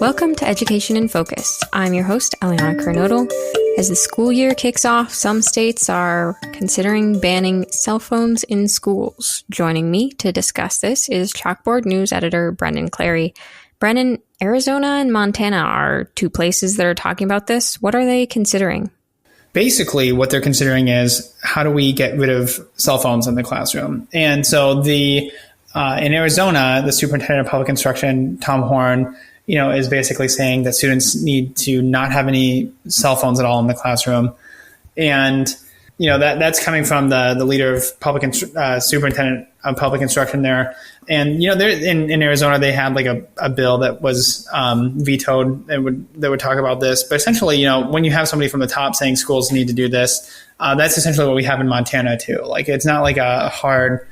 Welcome to Education in Focus. I'm your host, Eliana Kernodle. As the school year kicks off, some states are considering banning cell phones in schools. Joining me to discuss this is Chalkboard News editor Brendan Clary. Brendan, Arizona and Montana are two places that are talking about this. What are they considering? Basically, what they're considering is how do we get rid of cell phones in the classroom? And so in Arizona, the superintendent of public instruction, Tom Horn, is basically saying that students need to not have any cell phones at all in the classroom. And, that's coming from the leader of superintendent of public instruction there. And, in Arizona, they had like a bill that was vetoed that would talk about this. But essentially, when you have somebody from the top saying schools need to do this, that's essentially what we have in Montana too. Like, it's not like a hard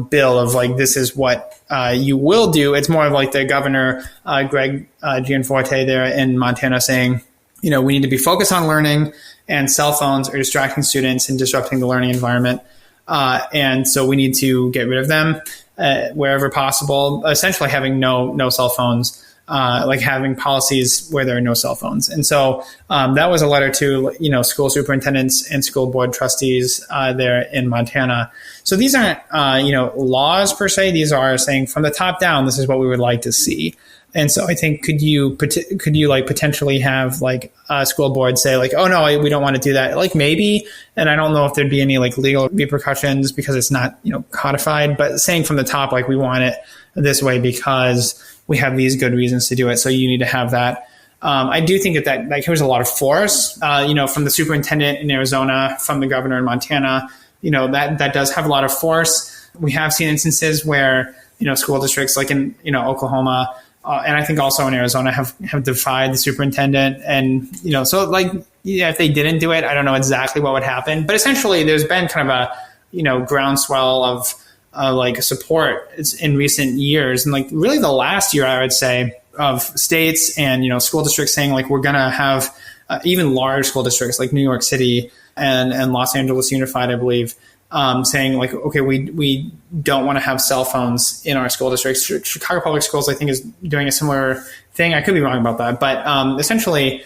bill of like, this is what you will do. It's more of like the governor, Greg Gianforte there in Montana saying, we need to be focused on learning, and cell phones are distracting students and disrupting the learning environment. And so we need to get rid of them wherever possible, essentially having no cell phones, like having policies where there are no cell phones. And so that was a letter to, school superintendents and school board trustees there in Montana. So these aren't, laws per se. These are saying from the top down, this is what we would like to see. And so I think could you like potentially have like a school board say like, oh no, we don't want to do that. Like maybe, and I don't know if there'd be any like legal repercussions because it's not, codified, but saying from the top, like we want it this way because we have these good reasons to do it. So you need to have that. I do think that like here's a lot of force, from the superintendent in Arizona, from the governor in Montana, that does have a lot of force. We have seen instances where, school districts like in, Oklahoma, and I think also in Arizona have defied the superintendent. And, so like, if they didn't do it, I don't know exactly what would happen. But essentially, there's been kind of a, groundswell of like support in recent years. And like really the last year, I would say, of states and, school districts saying like, we're going to have even large school districts like New York City and Los Angeles Unified, I believe, saying like, okay, we don't want to have cell phones in our school districts. Chicago Public Schools, I think, is doing a similar thing. I could be wrong about that, but essentially,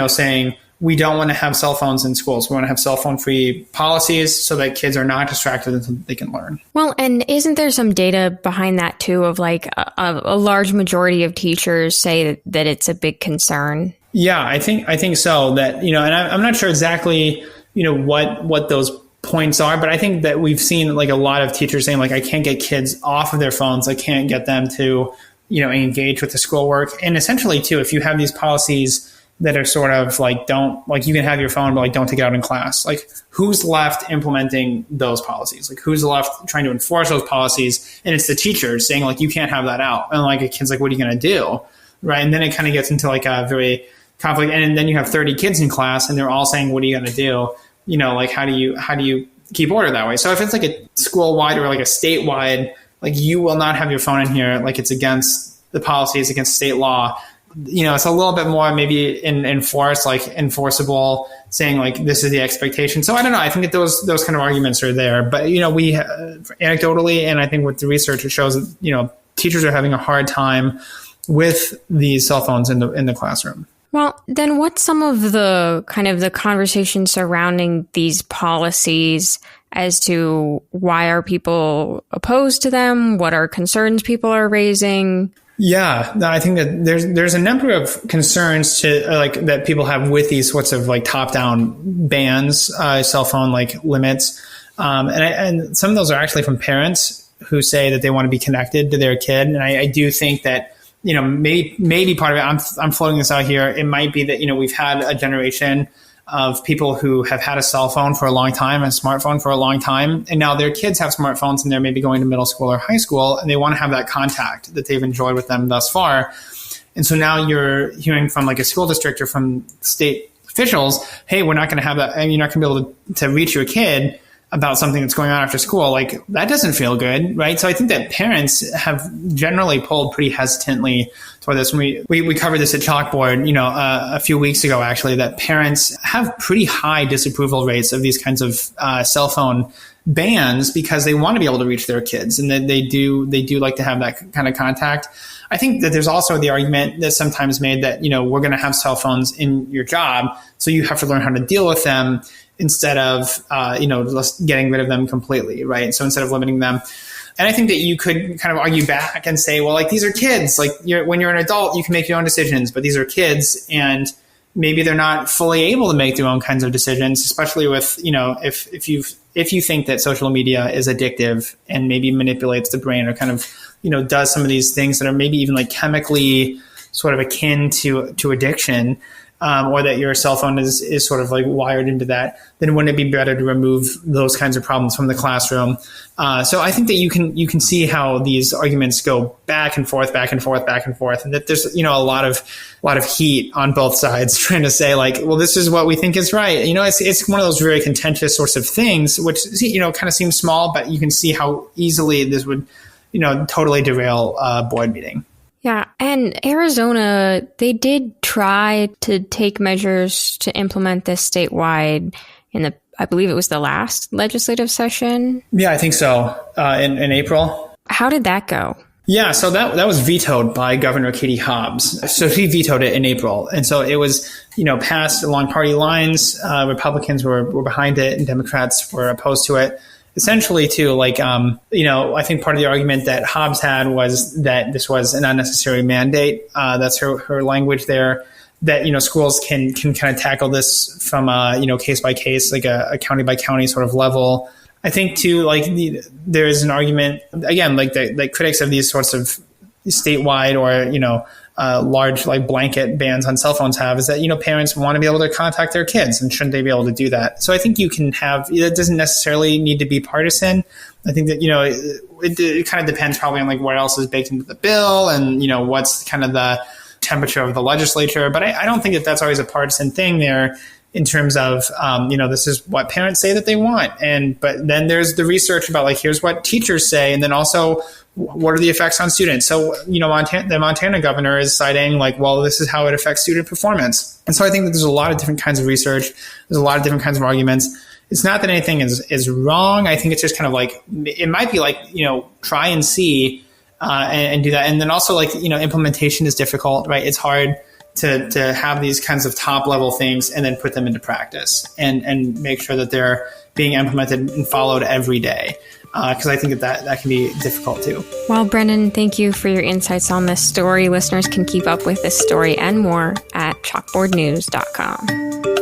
saying we don't want to have cell phones in schools. We want to have cell phone free policies so that kids are not distracted until they can learn. Well, and isn't there some data behind that too of like a large majority of teachers say that it's a big concern? Yeah, I think so. That, and I'm not sure exactly, what those points are, but I think that we've seen like a lot of teachers saying like, I can't get kids off of their phones. I can't get them to, engage with the schoolwork. And essentially too, if you have these policies that are sort of like, you can have your phone, but like don't take it out in class. Like who's left implementing those policies? Like who's left trying to enforce those policies? And it's the teachers saying like, you can't have that out. And like a kid's like, what are you going to do? Right. And then it kind of gets into like a very conflict. And then you have 30 kids in class and they're all saying, what are you going to do? Like how do you keep order that way? So if it's like a school wide or like a statewide, like you will not have your phone in here, like it's against the policies, against state law. It's a little bit more maybe enforceable, saying like this is the expectation. So I don't know. I think that those kind of arguments are there, but we anecdotally, and I think with the research it shows that teachers are having a hard time with these cell phones in the classroom. Well, then what's some of the kind of the conversation surrounding these policies as to why are people opposed to them? What are concerns people are raising? Yeah, I think that there's a number of concerns that people have with these sorts of like top-down bans, cell phone like limits, and some of those are actually from parents who say that they want to be connected to their kid, and I do think that maybe part of it. I'm floating this out here. It might be that we've had a generation of people who have had a cell phone for a long time, a smartphone for a long time, and now their kids have smartphones and they're maybe going to middle school or high school and they want to have that contact that they've enjoyed with them thus far. And so now you're hearing from like a school district or from state officials, hey, we're not going to have that, and you're not going to be able to reach your kid about something that's going on after school. Like that doesn't feel good, right? So I think that parents have generally pulled pretty hesitantly toward this. When we covered this at Chalkboard, a few weeks ago, actually, that parents have pretty high disapproval rates of these kinds of cell phone bans because they want to be able to reach their kids, and that they do like to have that kind of contact. I think that there's also the argument that's sometimes made that, we're going to have cell phones in your job, so you have to learn how to deal with them instead of, just getting rid of them completely, right? So instead of limiting them. And I think that you could kind of argue back and say, well, like, these are kids. Like, when you're an adult, you can make your own decisions, but these are kids, and maybe they're not fully able to make their own kinds of decisions, especially with, if you think that social media is addictive and maybe manipulates the brain or kind of, does some of these things that are maybe even like chemically sort of akin to addiction, or that your cell phone is sort of like wired into that, then wouldn't it be better to remove those kinds of problems from the classroom? So I think that you can see how these arguments go back and forth, and that there's, a lot of heat on both sides trying to say, like, well, this is what we think is right. It's one of those very contentious sorts of things, which, kind of seems small, but you can see how easily this would, totally derail a board meeting. Yeah, and Arizona, they did try to take measures to implement this statewide I believe it was the last legislative session. Yeah, I think so, in April. How did that go? Yeah, so that was vetoed by Governor Katie Hobbs. So she vetoed it in April. And so it was, passed along party lines. Republicans were behind it and Democrats were opposed to it. Essentially, too, I think part of the argument that Hobbs had was that this was an unnecessary mandate. That's her language there. That, schools can kind of tackle this from a, case by case, like a county by county sort of level. I think, too, there is an argument, again, the critics of these sorts of statewide or, large blanket bans on cell phones have is that, parents want to be able to contact their kids, and shouldn't they be able to do that? So I think you can have, it doesn't necessarily need to be partisan. I think that, it kind of depends probably on what else is baked into the bill and, what's kind of the temperature of the legislature. But I don't think that that's always a partisan thing there in terms of, this is what parents say that they want. But then there's the research about here's what teachers say. And then also, what are the effects on students? So, the Montana governor is citing this is how it affects student performance. And so I think that there's a lot of different kinds of research. There's a lot of different kinds of arguments. It's not that anything is wrong. I think it's just kind of it might be try and see and do that. And then also implementation is difficult, right? It's hard to have these kinds of top level things and then put them into practice and make sure that they're being implemented and followed every day. Because I think that can be difficult too. Well, Brendan, thank you for your insights on this story. Listeners can keep up with this story and more at chalkboardnews.com.